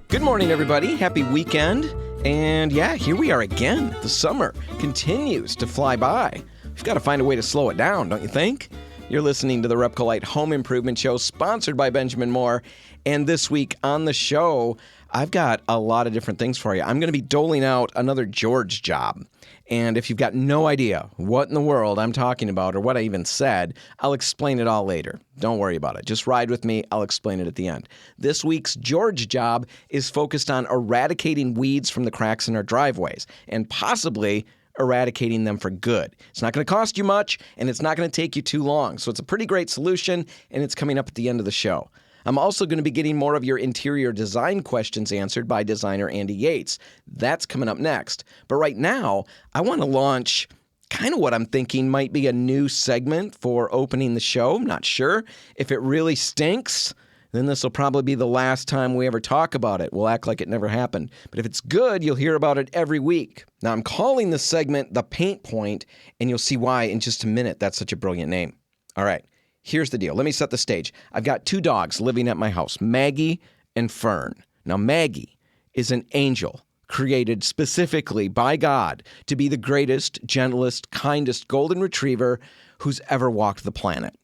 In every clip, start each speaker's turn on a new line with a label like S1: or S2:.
S1: Good morning, everybody. Happy weekend. And yeah, here we are again. The summer continues to fly by. We've got to find a way to slow it down, don't you think? You're listening to the RepcoLite Home Improvement Show, sponsored by Benjamin Moore. And this week on the show, I've got a lot of different things for you. I'm going to be doling out another George job. And if you've got no idea what in the world I'm talking about or what I even said, I'll explain it all later. Don't worry about it. Just ride with me. I'll explain it at the end. This week's George job is focused on eradicating weeds from the cracks in our driveways and possibly eradicating them for good. It's not going to cost you much, and it's not going to take you too long. So it's a pretty great solution, and it's coming up at the end of the show. I'm also going to be getting more of your interior design questions answered by Designer Andy Yates. That's coming up next. But right now, I want to launch kind of what I'm thinking might be a new segment for opening the show. I'm not sure. If it really stinks, then this will probably be the last time we ever talk about it. We'll act like it never happened. But if it's good, you'll hear about it every week. Now, I'm calling this segment The Paint Point, and you'll see why in just a minute. That's such a brilliant name. All right. Here's the deal. Let me set the stage. I've got two dogs living at my house, Maggie and Fern. Now, Maggie is an angel created specifically by God to be the greatest, gentlest, kindest golden retriever who's ever walked the planet.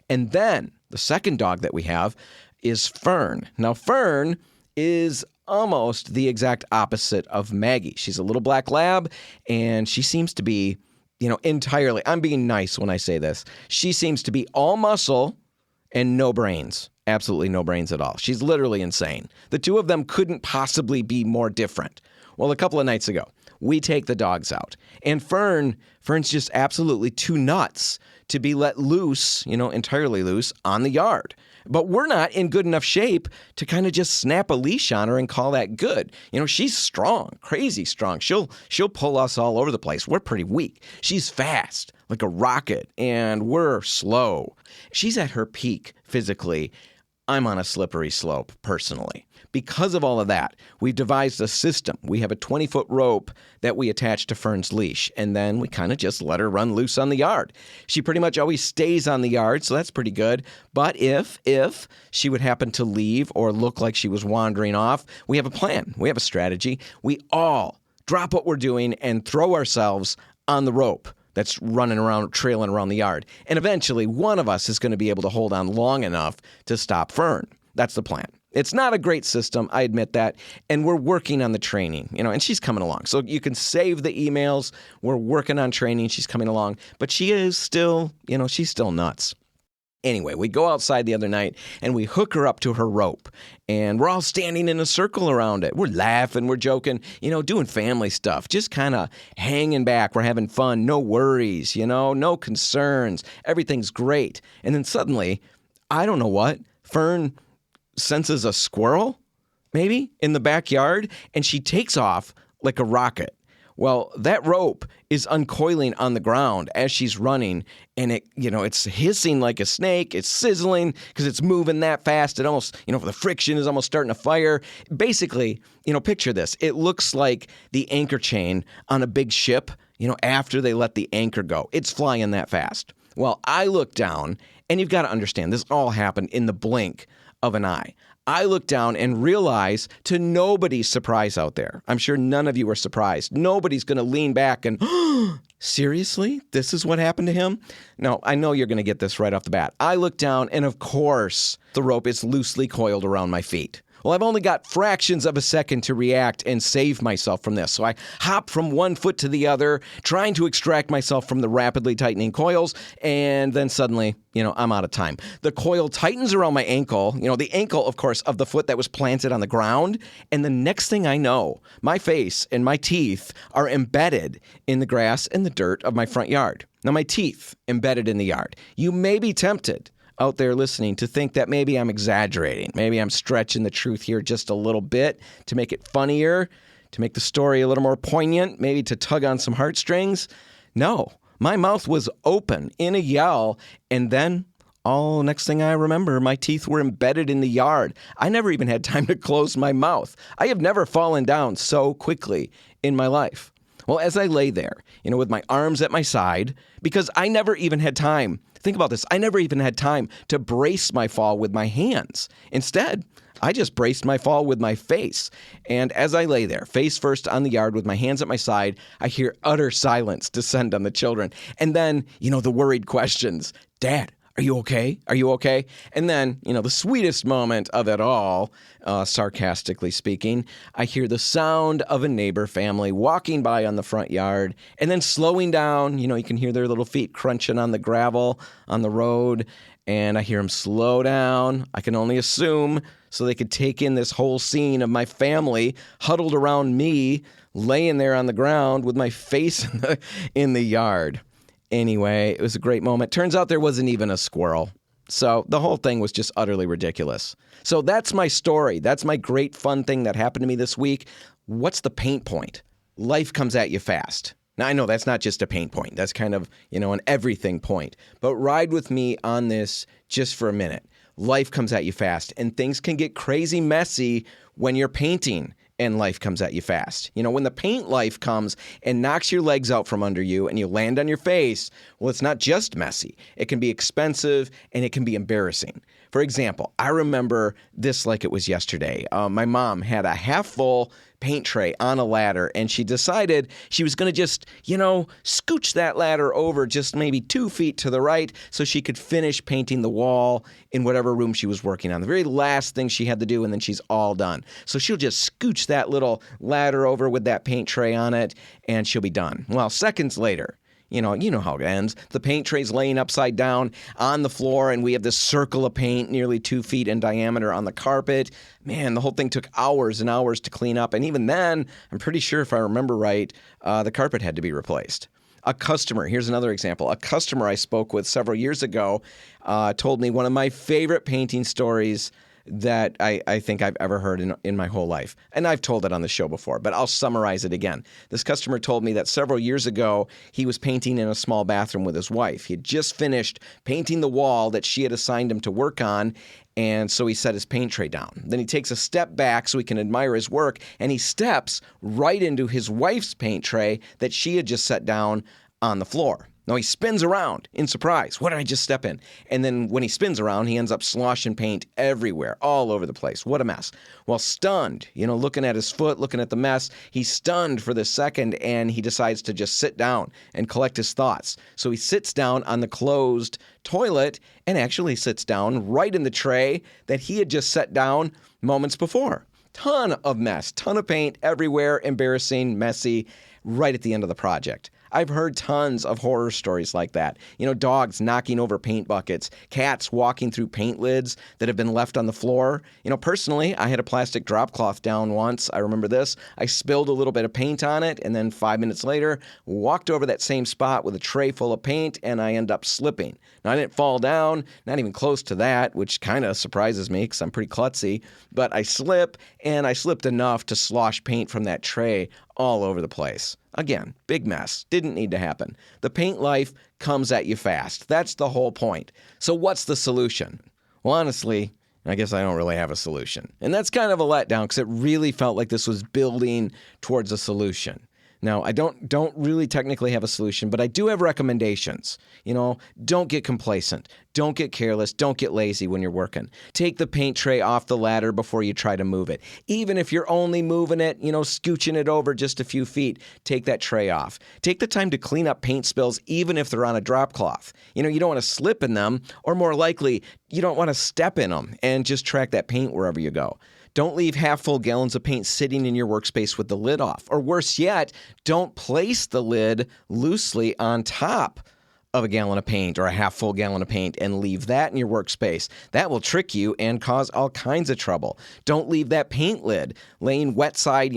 S1: And then the second dog that we have is Fern. Now, Fern is almost the exact opposite of Maggie. She's a little black lab, and she seems to be entirely, I'm being nice when I say this, she seems to be all muscle and no brains. Absolutely no brains at all. She's literally insane. The two of them couldn't possibly be more different. Well, a couple of nights ago, we take the dogs out, and Fern's just absolutely too nuts to be let loose, entirely loose on the yard. But we're not in good enough shape to kind of just snap a leash on her and call that good. She's strong, crazy strong. She'll pull us all over the place. We're pretty weak. She's fast, like a rocket, and we're slow. She's at her peak physically. I'm on a slippery slope, personally. Because of all of that, we've devised a system. We have a 20-foot rope that we attach to Fern's leash, and then we kind of just let her run loose on the yard. She pretty much always stays on the yard, so that's pretty good. But if she would happen to leave or look like she was wandering off, we have a plan. We have a strategy. We all drop what we're doing and throw ourselves on the rope that's running around, trailing around the yard. And eventually, one of us is going to be able to hold on long enough to stop Fern. That's the plan. It's not a great system, I admit that, and we're working on the training, and she's coming along. So you can save the emails. We're working on training. She's coming along, but she is still, she's still nuts. Anyway, we go outside the other night, and we hook her up to her rope, and we're all standing in a circle around it. We're laughing, we're joking, doing family stuff, just kind of hanging back. We're having fun, no worries, no concerns. Everything's great. And then suddenly, I don't know what, Fern senses a squirrel, maybe, in the backyard, and she takes off like a rocket. Well, that rope is uncoiling on the ground as she's running, and it's hissing like a snake. It's sizzling because it's moving that fast. It almost, the friction is almost starting to fire. Basically, picture this. It looks like the anchor chain on a big ship, after they let the anchor go. It's flying that fast. Well, I look down, and you've got to understand, this all happened in the blink of an eye. I look down and realize, to nobody's surprise out there, I'm sure none of you are surprised. Nobody's going to lean back and, seriously? This is what happened to him? No, I know you're going to get this right off the bat. I look down, and of course, the rope is loosely coiled around my feet. Well, I've only got fractions of a second to react and save myself from this. So I hop from one foot to the other, trying to extract myself from the rapidly tightening coils, and then suddenly, I'm out of time. The coil tightens around my ankle, the ankle, of course, of the foot that was planted on the ground, and the next thing I know, my face and my teeth are embedded in the grass and the dirt of my front yard. Now, my teeth embedded in the yard. You may be tempted out there listening to think that maybe I'm exaggerating. Maybe I'm stretching the truth here just a little bit to make it funnier, to make the story a little more poignant, maybe to tug on some heartstrings. No, my mouth was open in a yell, and then next thing I remember, my teeth were embedded in the yard. I never even had time to close my mouth. I have never fallen down so quickly in my life. Well, as I lay there, with my arms at my side, because I never even had time. Think about this. I never even had time to brace my fall with my hands. Instead, I just braced my fall with my face. And as I lay there, face first on the yard with my hands at my side, I hear utter silence descend on the children. And then, the worried questions. Dad, are you okay? Are you okay? And then, the sweetest moment of it all, sarcastically speaking, I hear the sound of a neighbor family walking by on the front yard and then slowing down. You can hear their little feet crunching on the gravel on the road. And I hear them slow down. I can only assume so they could take in this whole scene of my family huddled around me, laying there on the ground with my face in the yard. Anyway, it was a great moment. Turns out there wasn't even a squirrel. So the whole thing was just utterly ridiculous. So that's my story. That's my great fun thing that happened to me this week. What's the paint point? Life comes at you fast. Now, I know that's not just a paint point. That's kind of, an everything point. But ride with me on this just for a minute. Life comes at you fast, and things can get crazy messy when you're painting and life comes at you fast. When the paint life comes and knocks your legs out from under you and you land on your face, well, it's not just messy. It can be expensive and it can be embarrassing. For example, I remember this like it was yesterday. My mom had a half full paint tray on a ladder, and she decided she was going to just, scooch that ladder over just maybe 2 feet to the right so she could finish painting the wall in whatever room she was working on. The very last thing she had to do, and then she's all done. So she'll just scooch that little ladder over with that paint tray on it, and she'll be done. Well, seconds later, you know how it ends. The paint tray's laying upside down on the floor, and we have this circle of paint nearly 2 feet in diameter on the carpet. Man, the whole thing took hours and hours to clean up. And even then, I'm pretty sure if I remember right, the carpet had to be replaced. Here's another example. A customer I spoke with several years ago told me one of my favorite painting stories that I think I've ever heard in my whole life. And I've told it on the show before, but I'll summarize it again. This customer told me that several years ago, he was painting in a small bathroom with his wife. He had just finished painting the wall that she had assigned him to work on, and so he set his paint tray down. Then he takes a step back so he can admire his work, and he steps right into his wife's paint tray that she had just set down on the floor. Now he spins around in surprise. What did I just step in? And then when he spins around, he ends up sloshing paint everywhere, all over the place. What a mess. Well, stunned, looking at his foot, looking at the mess, he's stunned for this second, and he decides to just sit down and collect his thoughts. So he sits down on the closed toilet and actually sits down right in the tray that he had just set down moments before. Ton of mess, ton of paint everywhere, embarrassing, messy, right at the end of the project. I've heard tons of horror stories like that. Dogs knocking over paint buckets, cats walking through paint lids that have been left on the floor. Personally, I had a plastic drop cloth down once. I remember this. I spilled a little bit of paint on it, and then 5 minutes later, walked over that same spot with a tray full of paint, and I end up slipping. Now, I didn't fall down, not even close to that, which kind of surprises me because I'm pretty klutzy, but I slip, and I slipped enough to slosh paint from that tray all over the place. Again, big mess. Didn't need to happen. The paint life comes at you fast. That's the whole point. So what's the solution? Well, honestly, I guess I don't really have a solution. And that's kind of a letdown because it really felt like this was building towards a solution. Now, I don't really technically have a solution, but I do have recommendations. Don't get complacent. Don't get careless. Don't get lazy when you're working. Take the paint tray off the ladder before you try to move it. Even if you're only moving it, scooching it over just a few feet, take that tray off. Take the time to clean up paint spills, even if they're on a drop cloth. You don't want to slip in them, or more likely, you don't want to step in them and just track that paint wherever you go. Don't leave half-full gallons of paint sitting in your workspace with the lid off. Or worse yet, don't place the lid loosely on top of a gallon of paint or a half-full gallon of paint and leave that in your workspace. That will trick you and cause all kinds of trouble. Don't leave that paint lid laying wet side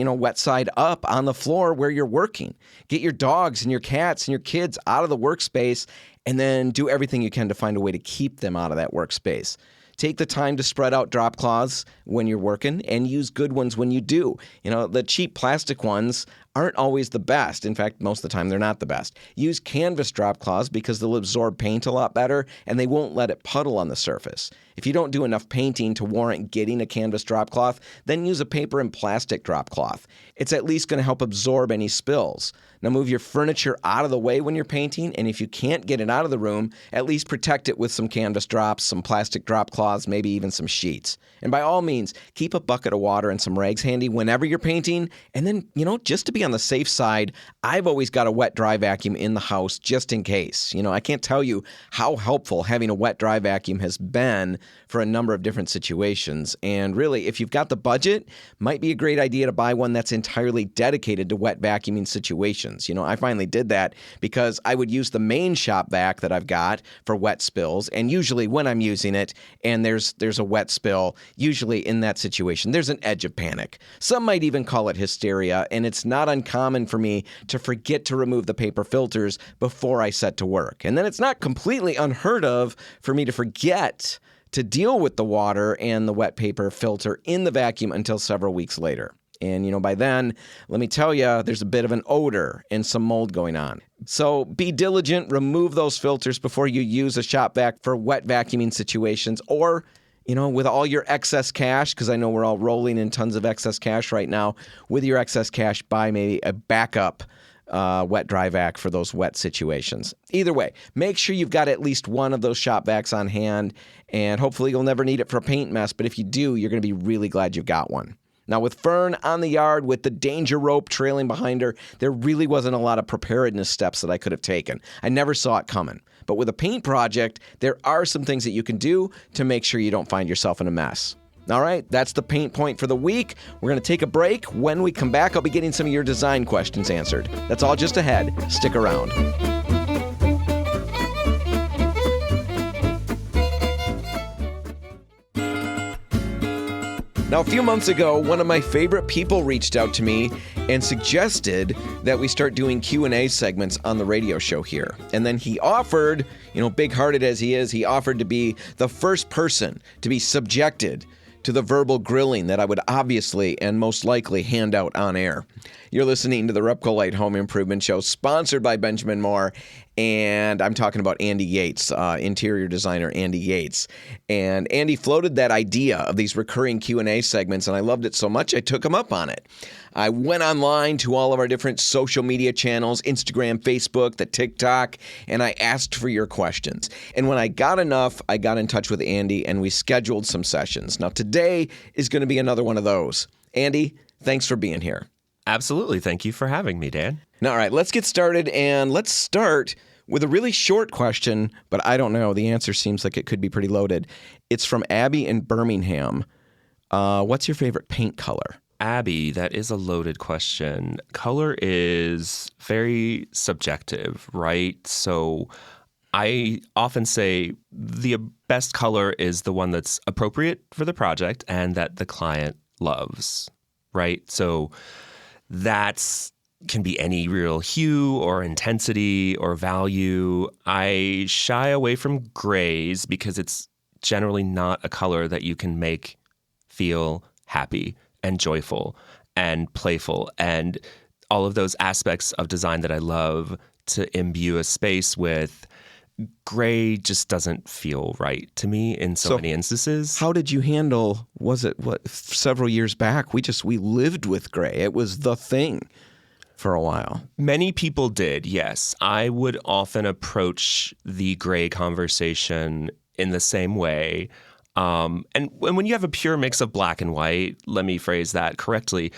S1: up on the floor where you're working. Get your dogs and your cats and your kids out of the workspace, and then do everything you can to find a way to keep them out of that workspace. Take the time to spread out drop cloths when you're working and use good ones when you do. The cheap plastic ones aren't always the best. In fact, most of the time they're not the best. Use canvas drop cloths because they'll absorb paint a lot better and they won't let it puddle on the surface. If you don't do enough painting to warrant getting a canvas drop cloth, then use a paper and plastic drop cloth. It's at least going to help absorb any spills. Now move your furniture out of the way when you're painting, and if you can't get it out of the room, at least protect it with some canvas drops, some plastic drop cloths, maybe even some sheets. And by all means, keep a bucket of water and some rags handy whenever you're painting. And then, just to be on the safe side, I've always got a wet dry vacuum in the house just in case. I can't tell you how helpful having a wet dry vacuum has been for a number of different situations. And really, if you've got the budget, might be a great idea to buy one that's entirely dedicated to wet vacuuming situations. I finally did that because I would use the main shop vac that I've got for wet spills. And usually when I'm using it and there's a wet spill, usually in that situation, there's an edge of panic. Some might even call it hysteria. And it's not uncommon for me to forget to remove the paper filters before I set to work. And then it's not completely unheard of for me to forget to deal with the water and the wet paper filter in the vacuum until several weeks later. And, by then, let me tell you, there's a bit of an odor and some mold going on. So be diligent, remove those filters before you use a shop vac for wet vacuuming situations, or, with all your excess cash, because I know we're all rolling in tons of excess cash right now, with your excess cash, buy maybe a backup wet dry vac for those wet situations. Either way, make sure you've got at least one of those shop vacs on hand, and hopefully you'll never need it for a paint mess, but if you do, you're going to be really glad you've got one. Now, with Fern on the yard, with the danger rope trailing behind her, there really wasn't a lot of preparedness steps that I could have taken. I never saw it coming. But with a paint project, there are some things that you can do to make sure you don't find yourself in a mess. All right, that's the paint point for the week. We're going to take a break. When we come back, I'll be getting some of your design questions answered. That's all just ahead. Stick around. Now, a few months ago, one of my favorite people reached out to me and suggested that we start doing Q&A segments on the radio show here. And then he offered, big-hearted as he is, he offered to be the first person to be subjected to the verbal grilling that I would obviously and most likely hand out on air. You're listening to the RepcoLite Home Improvement Show, sponsored by Benjamin Moore, and I'm talking about Andy Yates, interior designer Andy Yates. And Andy floated that idea of these recurring Q&A segments, and I loved it so much I took him up on it. I went online to all of our different social media channels, Instagram, Facebook, the TikTok, and I asked for your questions. And when I got enough, I got in touch with Andy, and we scheduled some sessions. Now, today is going to be another one of those. Andy, thanks for being here.
S2: Absolutely. Thank you for having me, Dan.
S1: All right, let's get started, and let's start with a really short question, but I don't know. The answer seems like it could be pretty loaded. It's from Abby in Birmingham. What's your favorite paint color?
S2: Abby, that is a loaded question. Color is very subjective, right? So I often say the best color is the one that's appropriate for the project and that the client loves, right? So that's can be any real hue or intensity or value. I shy away from grays because it's generally not a color that you can make feel happy and joyful and playful and all of those aspects of design that I love to imbue a space with. Gray just doesn't feel right to me in so many instances.
S1: How did you handle, several years back, we lived with gray. It was the thing for a while.
S2: Many people did, yes. I would often approach the gray conversation in the same way. And when you have a pure mix of black and white, let me phrase that correctly,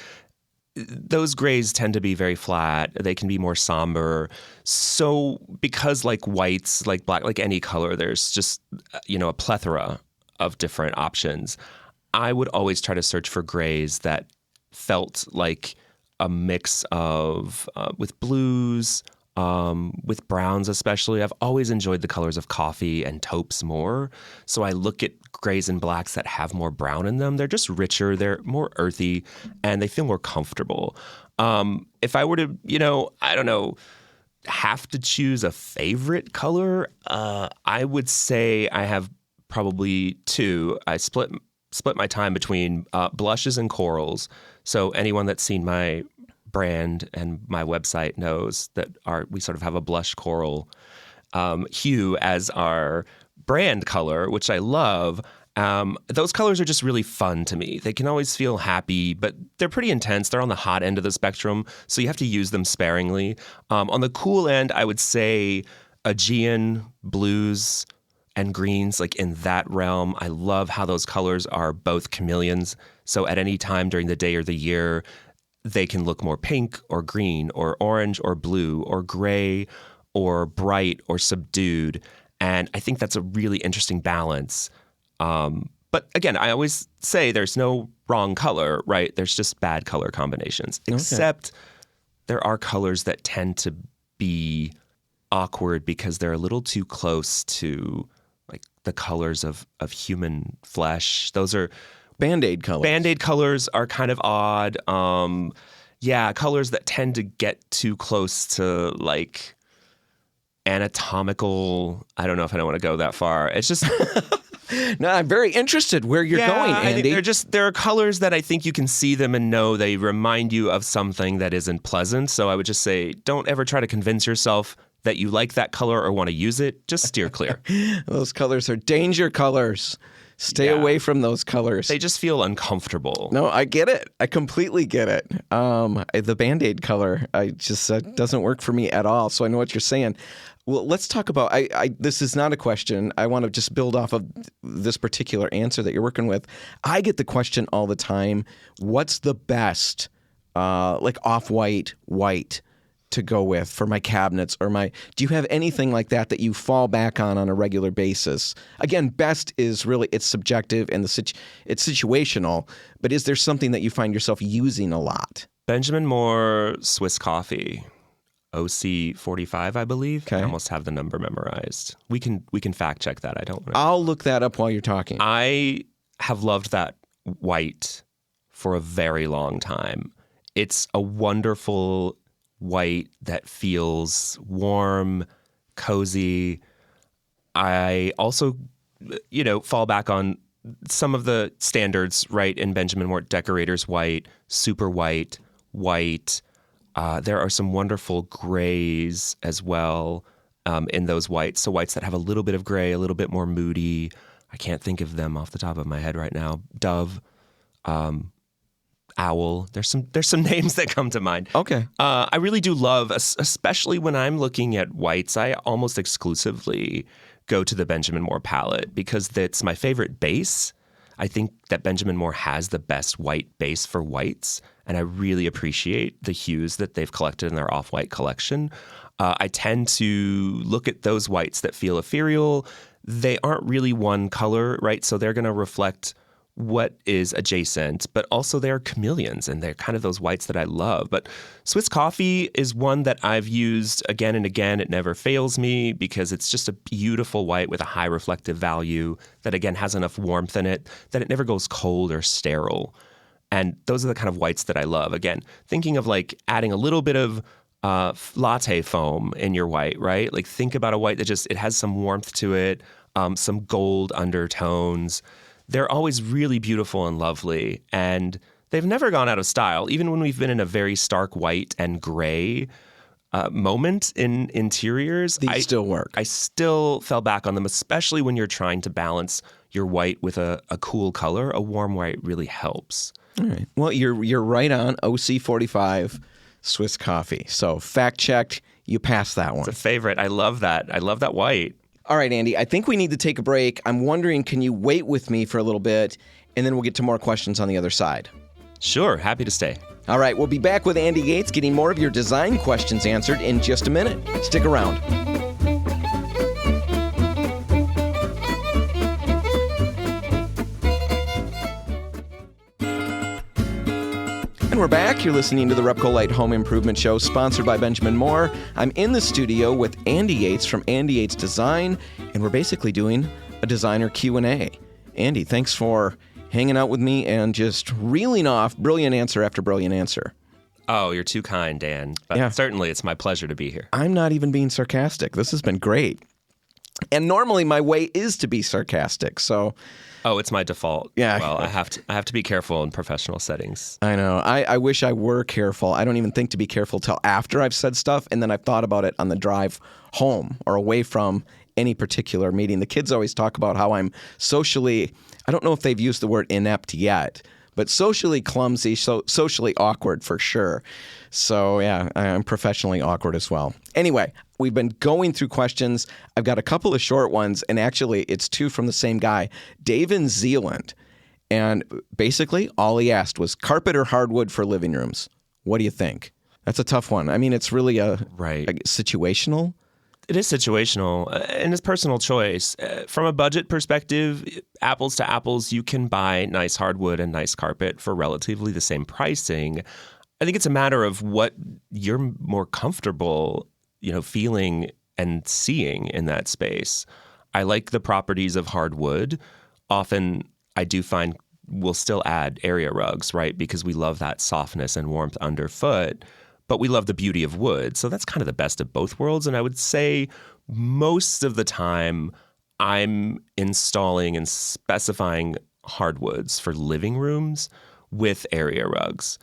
S2: those grays tend to be very flat. They can be more somber. So because like whites, like black, like any color, there's just, a plethora of different options. I would always try to search for grays that felt like a mix of with blues, with browns especially. I've always enjoyed the colors of coffee and taupes more. So I look at grays and blacks that have more brown in them. They're just richer, they're more earthy, and they feel more comfortable. If I were to, have to choose a favorite color, I would say I have probably two. I split my time between blushes and corals. So anyone that's seen my brand and my website knows that we sort of have a blush coral hue as our brand color, which I love. Those colors are just really fun to me. They can always feel happy, but they're pretty intense. They're on the hot end of the spectrum, so you have to use them sparingly. On the cool end, I would say Aegean blues and greens, like in that realm. I love how those colors are both chameleons. So at any time during the day or the year, they can look more pink or green or orange or blue or gray or bright or subdued. And I think that's a really interesting balance. But again, I always say there's no wrong color, right? There's just bad color combinations, except there are colors that tend to be awkward because they're a little too close to like the colors of human flesh. Those are
S1: Band-Aid colors.
S2: Band-Aid colors are kind of odd. Colors that tend to get too close to like anatomical. I don't know if I don't want to go that far. It's just
S1: No, I'm very interested where you're going, Andy.
S2: There are colors that I think you can see them and know they remind you of something that isn't pleasant. So I would just say, don't ever try to convince yourself that you like that color or want to use it. Just steer clear.
S1: Those colors are danger colors. Stay away from those colors.
S2: They just feel uncomfortable.
S1: No, I get it. I completely get it. The Band-Aid color, doesn't work for me at all. So I know what you're saying. Well, let's talk about, this is not a question. I want to just build off of this particular answer that you're working with. I get the question all the time, what's the best, like off-white, white to go with for my cabinets or do you have anything like that you fall back on a regular basis? Again, best is really, it's subjective and it's situational, but is there something that you find yourself using a lot?
S2: Benjamin Moore Swiss Coffee, OC 45, I believe.
S1: Okay.
S2: I almost have the number memorized. We can fact check that.
S1: I'll look that up while you're talking.
S2: I have loved that white for a very long time. It's a wonderful white that feels warm, cozy. I also, fall back on some of the standards, right, in Benjamin Moore, decorator's white, super white, white. There are some wonderful grays as well in those whites. So whites that have a little bit of gray, a little bit more moody. I can't think of them off the top of my head right now. Dove, owl. There's some names that come to mind.
S1: Okay.
S2: I really do love, especially when I'm looking at whites, I almost exclusively go to the Benjamin Moore palette because that's my favorite base. I think that Benjamin Moore has the best white base for whites, and I really appreciate the hues that they've collected in their off-white collection. I tend to look at those whites that feel ethereal. They aren't really one color, right? So they're going to reflect what is adjacent, but also they're chameleons, and they're kind of those whites that I love. But Swiss Coffee is one that I've used again and again. It never fails me because it's just a beautiful white with a high reflective value that, again, has enough warmth in it that it never goes cold or sterile. And those are the kind of whites that I love. Again, thinking of like adding a little bit of latte foam in your white, right? Like think about a white that it has some warmth to it, some gold undertones. They're always really beautiful and lovely, and they've never gone out of style. Even when we've been in a very stark white and gray moment in interiors,
S1: These still work.
S2: I still fell back on them, especially when you're trying to balance your white with a cool color. A warm white really helps.
S1: All right. Well, you're right on OC 45 Swiss Coffee. So fact checked, you passed that one.
S2: It's a favorite. I love that. I love that white.
S1: All right, Andy, I think we need to take a break. I'm wondering, can you wait with me for a little bit, and then we'll get to more questions on the other side.
S2: Sure, happy to stay.
S1: All right, we'll be back with Andy Yates getting more of your design questions answered in just a minute. Stick around. And we're back. You're listening to the RepcoLite Home Improvement Show, sponsored by Benjamin Moore. I'm in the studio with Andy Yates from Andy Yates Design, and we're basically doing a designer Q&A. Andy, thanks for hanging out with me and just reeling off brilliant answer after brilliant answer.
S2: Oh, you're too kind, Dan. But certainly it's my pleasure to be here.
S1: I'm not even being sarcastic. This has been great. And normally my way is to be sarcastic, so
S2: Oh, it's my default.
S1: Yeah.
S2: Well, I have to be careful in professional settings.
S1: I know. I wish I were careful. I don't even think to be careful till after I've said stuff, and then I've thought about it on the drive home or away from any particular meeting. The kids always talk about how I'm socially, I don't know if they've used the word inept yet, but socially clumsy, so socially awkward for sure. So yeah, I'm professionally awkward as well. Anyway, we've been going through questions. I've got a couple of short ones, and actually it's two from the same guy, Dave in Zealand. And basically all he asked was carpet or hardwood for living rooms. What do you think? That's a tough one. I mean, it's really a situational.
S2: It is situational, and it's personal choice. From a budget perspective, apples to apples, you can buy nice hardwood and nice carpet for relatively the same pricing. I think it's a matter of what you're more comfortable, feeling and seeing in that space. I like the properties of hardwood. Often I do find we'll still add area rugs, right? Because we love that softness and warmth underfoot. But we love the beauty of wood. So that's kind of the best of both worlds. And I would say most of the time I'm installing and specifying hardwoods for living rooms with area rugs.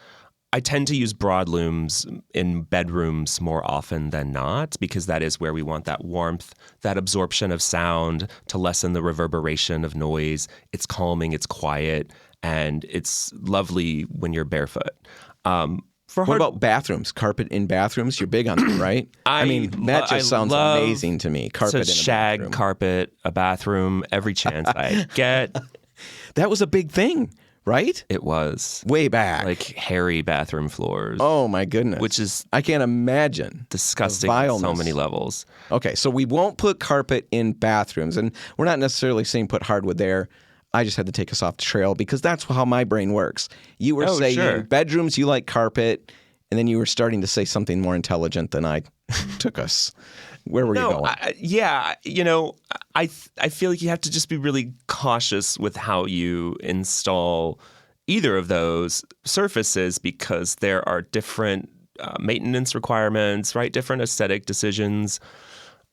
S2: I tend to use broadlooms in bedrooms more often than not because that is where we want that warmth, that absorption of sound to lessen the reverberation of noise. It's calming, it's quiet, and it's lovely when you're barefoot.
S1: What about bathrooms? Carpet in bathrooms? You're big on that, right? I mean, that just sounds amazing to me. Carpet in a
S2: shag
S1: bathroom.
S2: Carpet, a bathroom, every chance I get.
S1: That was a big thing, right?
S2: It was.
S1: Way back.
S2: Like hairy bathroom floors.
S1: Oh, my goodness.
S2: Which is
S1: I can't imagine.
S2: Disgusting on so many levels.
S1: Okay, so we won't put carpet in bathrooms, and we're not necessarily saying put hardwood there. I just had to take us off the trail because that's how my brain works. You were saying in bedrooms you like carpet, and then you were starting to say something more intelligent than I took us. Where were you going?
S2: I feel like you have to just be really cautious with how you install either of those surfaces because there are different maintenance requirements, right? Different aesthetic decisions.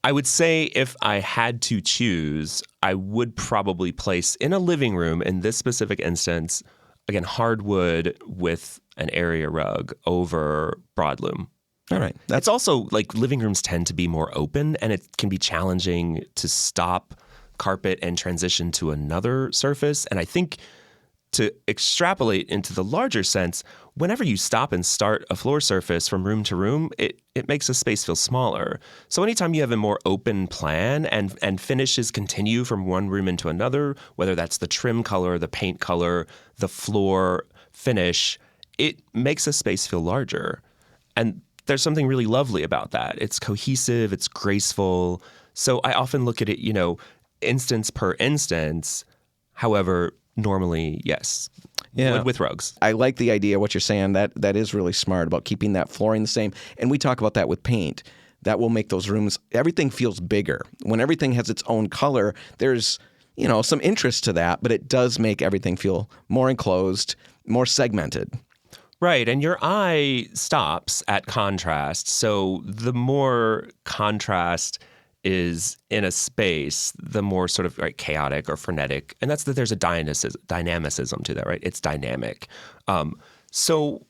S2: I would say if I had to choose, I would probably place in a living room, in this specific instance, again, hardwood with an area rug over broadloom.
S1: All right.
S2: That's also like living rooms tend to be more open, and it can be challenging to stop carpet and transition to another surface. And I think to extrapolate into the larger sense, whenever you stop and start a floor surface from room to room, it makes a space feel smaller. So anytime you have a more open plan and finishes continue from one room into another, whether that's the trim color, the paint color, the floor finish, it makes a space feel larger. And there's something really lovely about that. It's cohesive, it's graceful. So I often look at it, instance per instance. However, normally, yes.
S1: Yeah.
S2: With rugs.
S1: I like the idea of what you're saying. That is really smart about keeping that flooring the same. And we talk about that with paint. That will make those rooms, everything feels bigger. When everything has its own color, there's, some interest to that, but it does make everything feel more enclosed, more segmented.
S2: Right. And your eye stops at contrast. So the more contrast is in a space, the more sort of chaotic or frenetic. And that's that there's a dynamicism to that, right? It's dynamic. So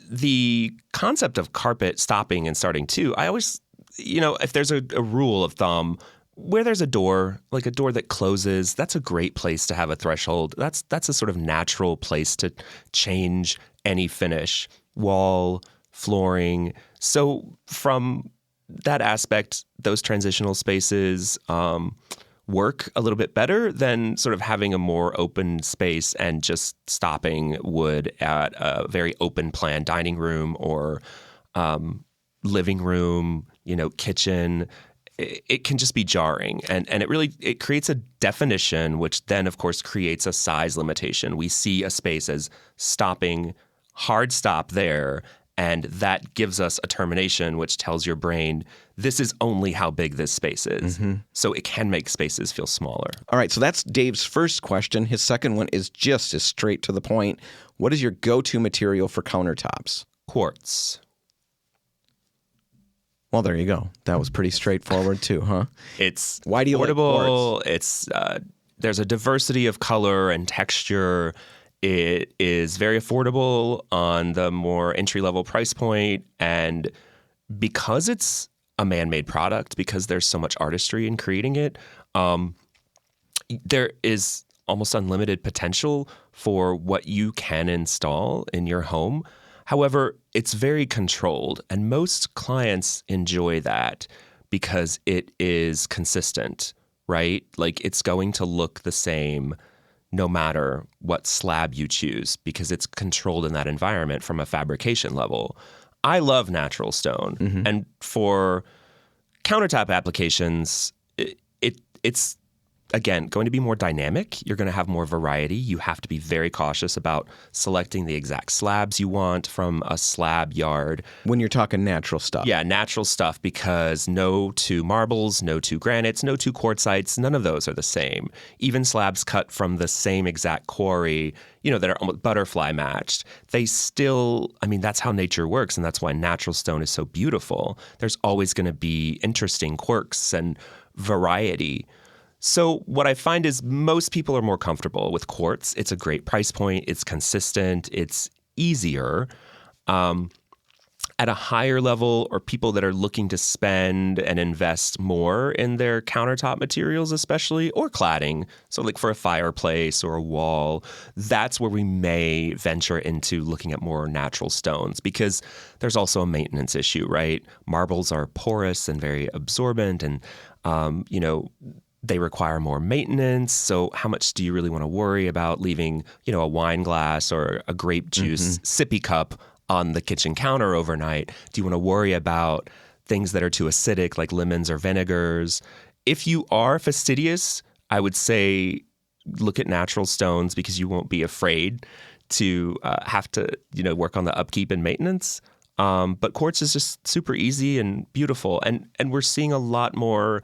S2: the concept of carpet stopping and starting too, I always, if there's a rule of thumb, where there's a door, like a door that closes, that's a great place to have a threshold. That's a sort of natural place to change any finish, wall, flooring. So from that aspect, those transitional spaces work a little bit better than sort of having a more open space and just stopping wood at a very open plan dining room or living room, kitchen. It can just be jarring, and it creates a definition, which then of course creates a size limitation. We see a space as stopping, hard stop there. And that gives us a termination, which tells your brain, this is only how big this space is. Mm-hmm. So it can make spaces feel smaller.
S1: All right, so that's Dave's first question. His second one is just as straight to the point. What is your go-to material for countertops?
S2: Quartz.
S1: Well, there you go. That was pretty straightforward too, huh?
S2: It's
S1: Why do you
S2: portable.
S1: like quartz?
S2: It's there's a diversity of color and texture. It is very affordable on the more entry-level price point. And because it's a man-made product, because there's so much artistry in creating it, there is almost unlimited potential for what you can install in your home. However, it's very controlled, and most clients enjoy that because it is consistent, right? Like, it's going to look the same no matter what slab you choose because it's controlled in that environment from a fabrication level. I love natural stone, and for countertop applications, it's again, going to be more dynamic. You're going to have more variety. You have to be very cautious about selecting the exact slabs you want from a slab yard.
S1: When you're talking natural stuff.
S2: Yeah, natural stuff, because no two marbles, no two granites, no two quartzites, none of those are the same. Even slabs cut from the same exact quarry, that are almost butterfly matched, they still, that's how nature works, and that's why natural stone is so beautiful. There's always going to be interesting quirks and variety. So what I find is most people are more comfortable with quartz. It's a great price point. It's consistent. It's easier. At a higher level, or people that are looking to spend and invest more in their countertop materials especially, or cladding, so like for a fireplace or a wall, that's where we may venture into looking at more natural stones, because there's also a maintenance issue, right? Marbles are porous and very absorbent, and they require more maintenance. So how much do you really want to worry about leaving, a wine glass or a grape juice sippy cup on the kitchen counter overnight? Do you want to worry about things that are too acidic, like lemons or vinegars? If you are fastidious, I would say look at natural stones, because you won't be afraid to have to, work on the upkeep and maintenance. But quartz is just super easy and beautiful. And we're seeing a lot more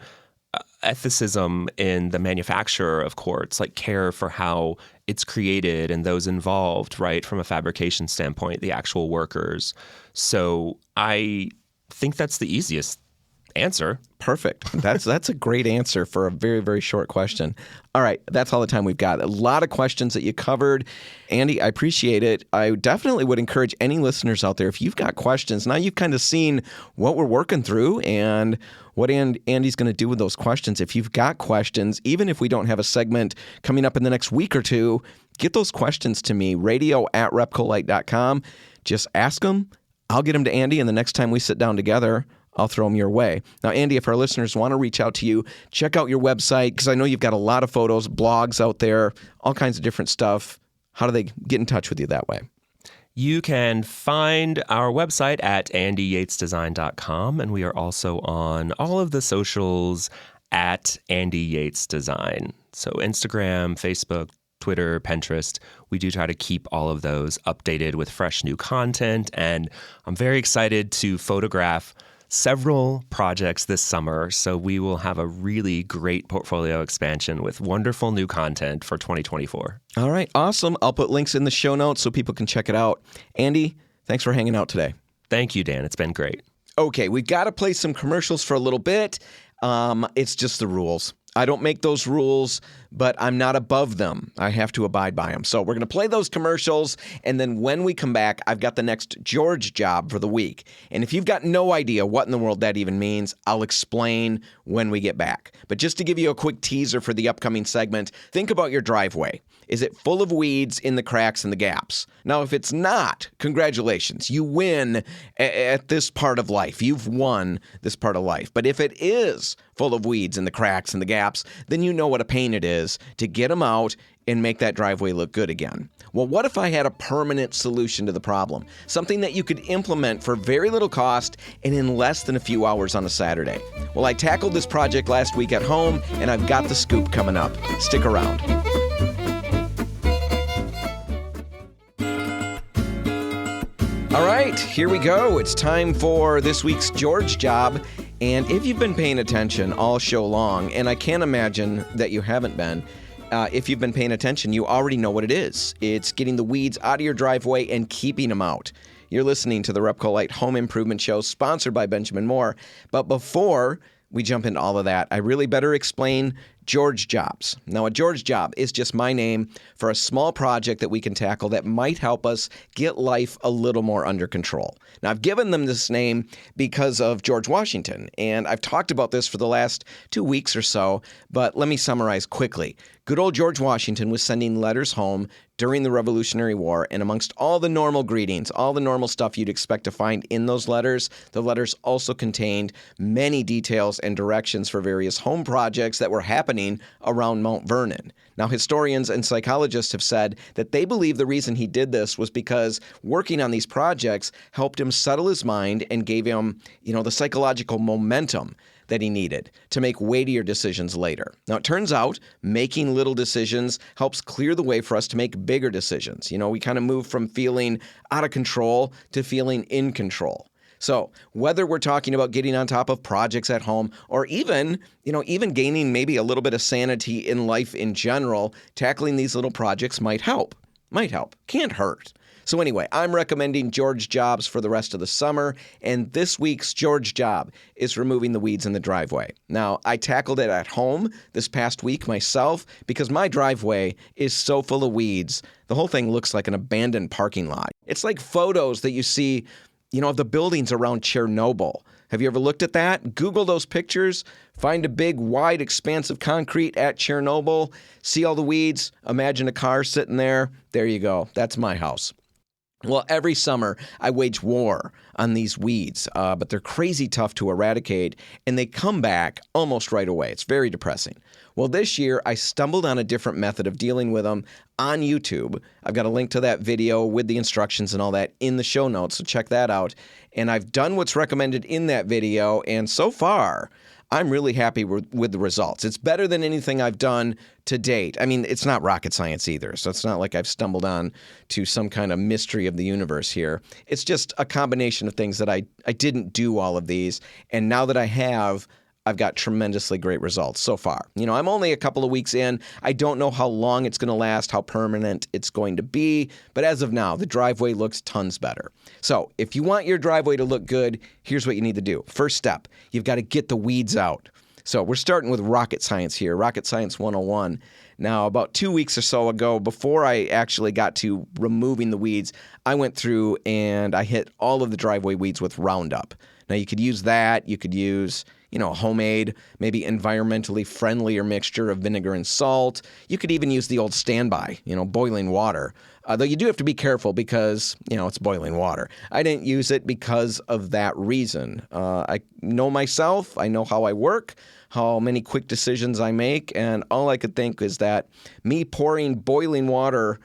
S2: ethicism in the manufacturer of quartz, like care for how it's created and those involved, right, from a fabrication standpoint, the actual workers. So I think that's the easiest answer.
S1: Perfect. That's a great answer for a very, very short question. All right, that's all the time we've got. A lot of questions that you covered. Andy, I appreciate it. I definitely would encourage any listeners out there, if you've got questions, now you've kind of seen what we're working through and what Andy's going to do with those questions. If you've got questions, even if we don't have a segment coming up in the next week or two, get those questions to me, radio@repcolite.com. Just ask them. I'll get them to Andy, and the next time we sit down together, I'll throw them your way. Now, Andy, if our listeners want to reach out to you, check out your website, because I know you've got a lot of photos, blogs out there, all kinds of different stuff. How do they get in touch with you that way?
S2: You can find our website at andyyatesdesign.com, and we are also on all of the socials at Andy Yates Design. So Instagram, Facebook, Twitter, Pinterest. We do try to keep all of those updated with fresh new content, and I'm very excited to photograph several projects this summer, so we will have a really great portfolio expansion with wonderful new content for 2024.
S1: All right, awesome. I'll put links in the show notes so people can check it out. Andy, thanks for hanging out today.
S2: Thank you, Dan. It's been great.
S1: Okay, we've got to play some commercials for a little bit. It's just the rules. I don't make those rules, but I'm not above them. I have to abide by them. So we're going to play those commercials, and then when we come back, I've got the next George job for the week. And if you've got no idea what in the world that even means, I'll explain when we get back. But just to give you a quick teaser for the upcoming segment, think about your driveway. Is it full of weeds in the cracks and the gaps? Now, if it's not, congratulations. You win at this part of life. You've won this part of life. But if it is full of weeds in the cracks and the gaps, then you know what a pain it is to get them out and make that driveway look good again. Well, what if I had a permanent solution to the problem? Something that you could implement for very little cost and in less than a few hours on a Saturday. Well, I tackled this project last week at home, and I've got the scoop coming up. Stick around. All right, here we go. It's time for this week's George job. And if you've been paying attention all show long, and I can't imagine that you haven't been, if you've been paying attention, you already know what it is. It's getting the weeds out of your driveway and keeping them out. You're listening to the RepcoLite Home Improvement Show, sponsored by Benjamin Moore. But before we jump into all of that, I really better explain George jobs. Now, a George job is just my name for a small project that we can tackle that might help us get life a little more under control. Now, I've given them this name because of George Washington, and I've talked about this for the last 2 weeks or so, but let me summarize quickly. Good old George Washington was sending letters home during the Revolutionary War, and amongst all the normal greetings, all the normal stuff you'd expect to find in those letters, the letters also contained many details and directions for various home projects that were happening around Mount Vernon. Now, historians and psychologists have said that they believe the reason he did this was because working on these projects helped him settle his mind and gave him, the psychological momentum that he needed to make weightier decisions later. Now, it turns out making little decisions helps clear the way for us to make bigger decisions. We kind of move from feeling out of control to feeling in control. So whether we're talking about getting on top of projects at home or even gaining maybe a little bit of sanity in life in general, tackling these little projects might help. Can't hurt. So anyway, I'm recommending George jobs for the rest of the summer, and this week's George job is removing the weeds in the driveway. Now, I tackled it at home this past week myself because my driveway is so full of weeds. The whole thing looks like an abandoned parking lot. It's like photos that you see, of the buildings around Chernobyl. Have you ever looked at that? Google those pictures, find a big, wide expanse of concrete at Chernobyl, see all the weeds, imagine a car sitting there. There you go. That's my house. Well, every summer I wage war on these weeds, but they're crazy tough to eradicate, and they come back almost right away. It's very depressing. Well, this year I stumbled on a different method of dealing with them on YouTube. I've got a link to that video with the instructions and all that in the show notes, so check that out. And I've done what's recommended in that video, and so far, I'm really happy with the results. It's better than anything I've done to date. I mean, it's not rocket science either, so it's not like I've stumbled on to some kind of mystery of the universe here. It's just a combination of things that I didn't do all of these, and now that I have, I've got tremendously great results so far. I'm only a couple of weeks in. I don't know how long it's going to last, how permanent it's going to be, but as of now, the driveway looks tons better. So if you want your driveway to look good, here's what you need to do. First step, you've got to get the weeds out. So we're starting with rocket science here, Rocket Science 101. Now, about 2 weeks or so ago, before I actually got to removing the weeds, I went through and I hit all of the driveway weeds with Roundup. Now, you could use that. You could use a homemade, maybe environmentally friendlier mixture of vinegar and salt. You could even use the old standby, boiling water. Though you do have to be careful because, it's boiling water. I didn't use it because of that reason. I know myself. I know how I work, how many quick decisions I make, and all I could think is that me pouring boiling water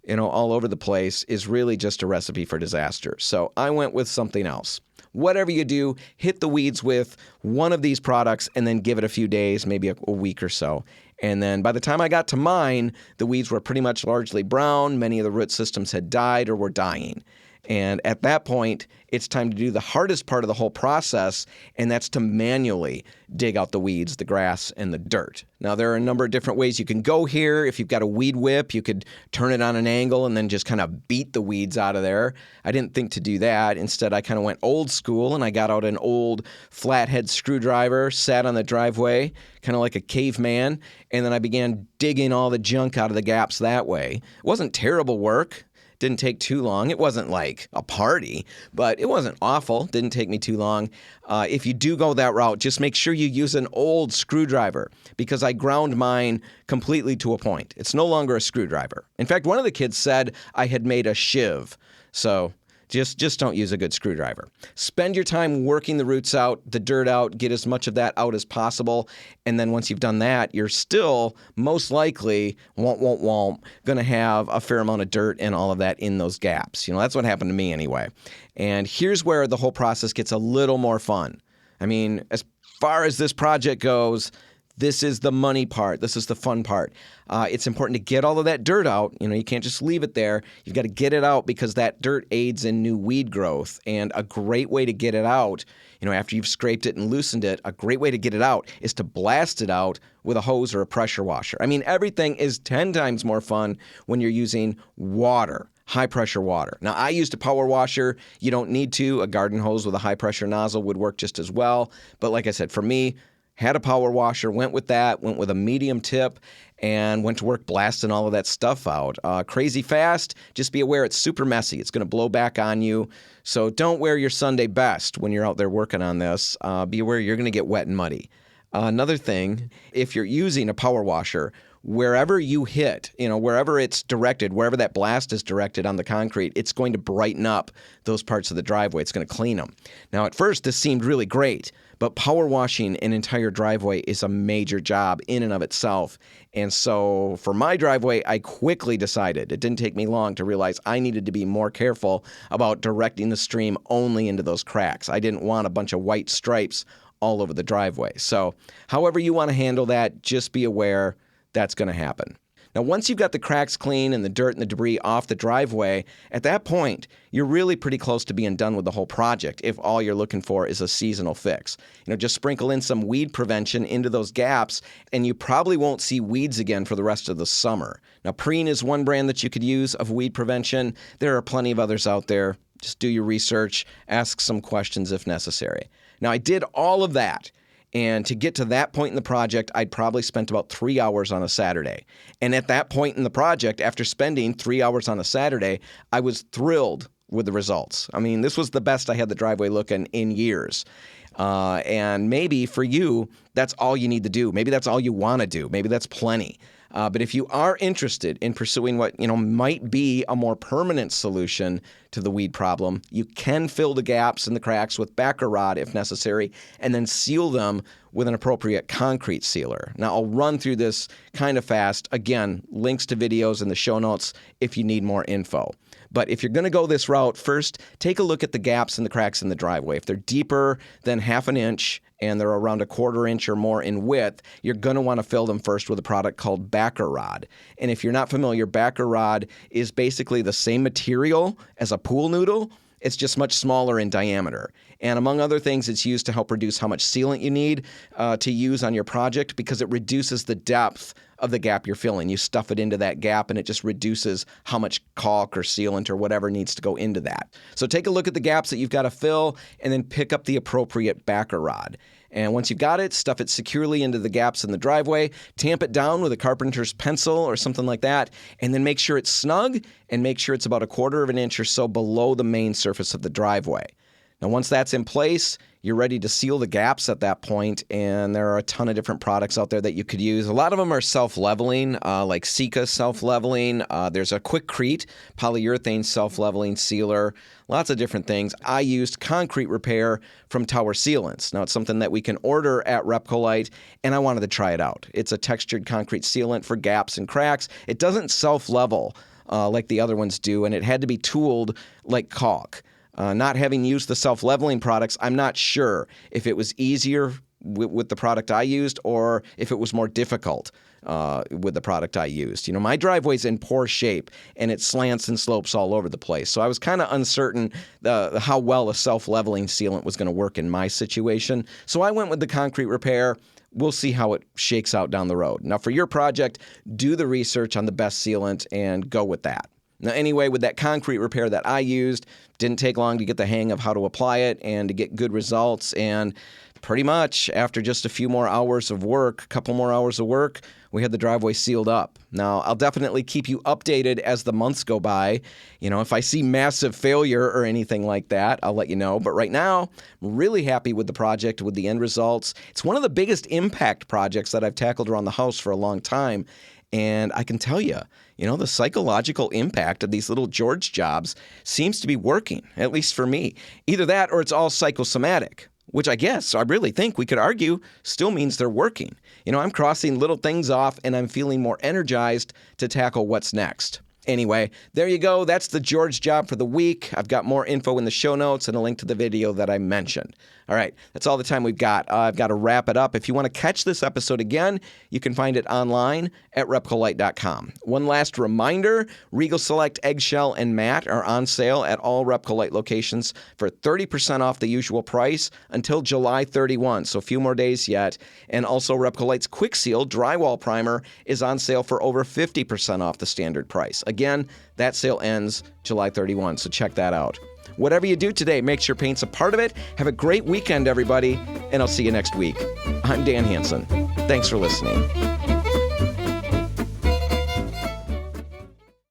S1: all over the place is really just a recipe for disaster. So I went with something else. Whatever you do, hit the weeds with one of these products and then give it a few days, maybe a week or so. And then by the time I got to mine, the weeds were pretty much largely brown. Many of the root systems had died or were dying. And at that point, it's time to do the hardest part of the whole process, and that's to manually dig out the weeds, the grass, and the dirt. Now, there are a number of different ways you can go here. If you've got a weed whip, you could turn it on an angle and then just kind of beat the weeds out of there. I didn't think to do that. Instead, I kind of went old school, and I got out an old flathead screwdriver, sat on the driveway, kind of like a caveman, and then I began digging all the junk out of the gaps that way. It wasn't terrible work. Didn't take too long. It wasn't like a party, but it wasn't awful. Didn't take me too long. If you do go that route, just make sure you use an old screwdriver because I ground mine completely to a point. It's no longer a screwdriver. In fact, one of the kids said I had made a shiv. So just don't use a good screwdriver. Spend your time working the roots out, the dirt out, get as much of that out as possible. And then once you've done that, you're still most likely, going to have a fair amount of dirt and all of that in those gaps. That's what happened to me anyway. And here's where the whole process gets a little more fun. I mean, as far as this project goes, this is the money part. This is the fun part. It's important to get all of that dirt out. You can't just leave it there. You've got to get it out because that dirt aids in new weed growth. And a great way to get it out, after you've scraped it and loosened it, a great way to get it out is to blast it out with a hose or a pressure washer. I mean, everything is 10 times more fun when you're using water. High-pressure water. Now, I used a power washer. You don't need to. A garden hose with a high-pressure nozzle would work just as well. But like I said, for me, had a power washer, went with a medium tip, and went to work blasting all of that stuff out. Crazy fast. Just be aware it's super messy. It's going to blow back on you. So don't wear your Sunday best when you're out there working on this. Be aware you're going to get wet and muddy. Another thing, if you're using a power washer, wherever you hit, wherever it's directed, wherever that blast is directed on the concrete, it's going to brighten up those parts of the driveway. It's going to clean them. Now, at first, this seemed really great, but power washing an entire driveway is a major job in and of itself. And so for my driveway, I quickly decided, it didn't take me long to realize I needed to be more careful about directing the stream only into those cracks. I didn't want a bunch of white stripes all over the driveway. So however you want to handle that, just be aware that's going to happen. Now, once you've got the cracks clean and the dirt and the debris off the driveway, at that point, you're really pretty close to being done with the whole project if all you're looking for is a seasonal fix. Just sprinkle in some weed prevention into those gaps, and you probably won't see weeds again for the rest of the summer. Now, Preen is one brand that you could use of weed prevention. There are plenty of others out there. Just do your research, ask some questions if necessary. Now, I did all of that. And to get to that point in the project, I'd probably spent about 3 hours on a Saturday. And at that point in the project, after spending 3 hours on a Saturday, I was thrilled with the results. I mean, this was the best I had the driveway looking in years. And maybe for you, that's all you need to do. Maybe that's all you want to do. Maybe that's plenty. But if you are interested in pursuing what might be a more permanent solution to the weed problem, you can fill the gaps and the cracks with backer rod if necessary, and then seal them with an appropriate concrete sealer. Now, I'll run through this kind of fast. Again, links to videos in the show notes if you need more info. But if you're going to go this route, first, take a look at the gaps and the cracks in the driveway. If they're deeper than half an inch and they're around a quarter inch or more in width, you're going to want to fill them first with a product called backer rod. And if you're not familiar, backer rod is basically the same material as a pool noodle. It's just much smaller in diameter. And among other things, it's used to help reduce how much sealant you need to use on your project because it reduces the depth of the gap you're filling. You stuff it into that gap and it just reduces how much caulk or sealant or whatever needs to go into that. So take a look at the gaps that you've got to fill and then pick up the appropriate backer rod. And once you've got it, stuff it securely into the gaps in the driveway, tamp it down with a carpenter's pencil or something like that, and then make sure it's snug and make sure it's about a quarter of an inch or so below the main surface of the driveway. Now, once that's in place, you're ready to seal the gaps at that point, and there are a ton of different products out there that you could use. A lot of them are self-leveling, like Sika self-leveling. There's a Quickcrete polyurethane self-leveling sealer, lots of different things. I used Concrete Repair from Tower Sealants. Now, it's something that we can order at RepcoLite, and I wanted to try it out. It's a textured concrete sealant for gaps and cracks. It doesn't self-level like the other ones do, and it had to be tooled like caulk. Not having used the self-leveling products, I'm not sure if it was easier with the product I used or if it was more difficult with the product I used. My driveway's in poor shape and it slants and slopes all over the place. So I was kind of uncertain how well a self-leveling sealant was going to work in my situation. So I went with the Concrete Repair. We'll see how it shakes out down the road. Now, for your project, do the research on the best sealant and go with that. Now, anyway, with that Concrete Repair that I used, didn't take long to get the hang of how to apply it and to get good results. And pretty much after just a few more hours of work, a couple more hours of work, we had the driveway sealed up. Now, I'll definitely keep you updated as the months go by. If I see massive failure or anything like that, I'll let you know. But right now, I'm really happy with the project, with the end results. It's one of the biggest impact projects that I've tackled around the house for a long time. And I can tell you, the psychological impact of these little George jobs seems to be working, at least for me. Either that or it's all psychosomatic, which I guess I really think we could argue still means they're working. I'm crossing little things off and I'm feeling more energized to tackle what's next. Anyway, there you go. That's the George job for the week. I've got more info in the show notes and a link to the video that I mentioned. All right, that's all the time we've got. I've got to wrap it up. If you want to catch this episode again, you can find it online at RepcoLite.com. One last reminder, Regal Select Eggshell and Matte are on sale at all RepcoLite locations for 30% off the usual price until July 31, so a few more days yet. And also RepcoLite's Quick Seal Drywall Primer is on sale for over 50% off the standard price. Again, that sale ends July 31, so check that out. Whatever you do today, make sure paint's a part of it. Have a great weekend, everybody, and I'll see you next week. I'm Dan Hansen. Thanks for listening.